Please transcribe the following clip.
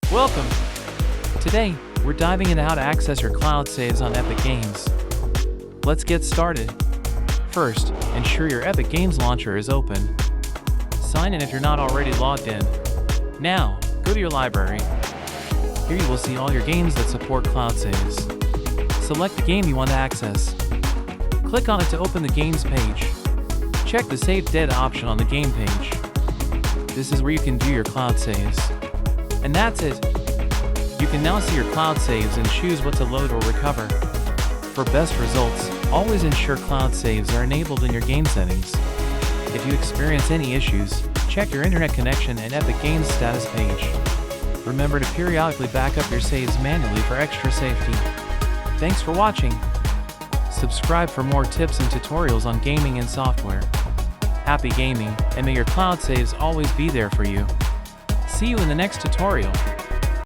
Welcome! Today, we're diving into how to access your cloud saves on Epic Games. Let's get started. First, ensure your Epic Games launcher is open. Sign in if you're not already logged in. Now, go to your library. Here you will see all your games that support cloud saves. Select the game you want to access. Click on it to open the games page. Check the Save Data option on the game page. This is where you can do your cloud saves. And that's it. You can now see your cloud saves and choose what to load or recover. For best results, always ensure cloud saves are enabled in your game settings. If you experience any issues, check your internet connection and Epic Games status page. Remember to periodically back up your saves manually for extra safety. Thanks for watching. Subscribe for more tips and tutorials on gaming and software. Happy gaming, and may your cloud saves always be there for you. See you in the next tutorial.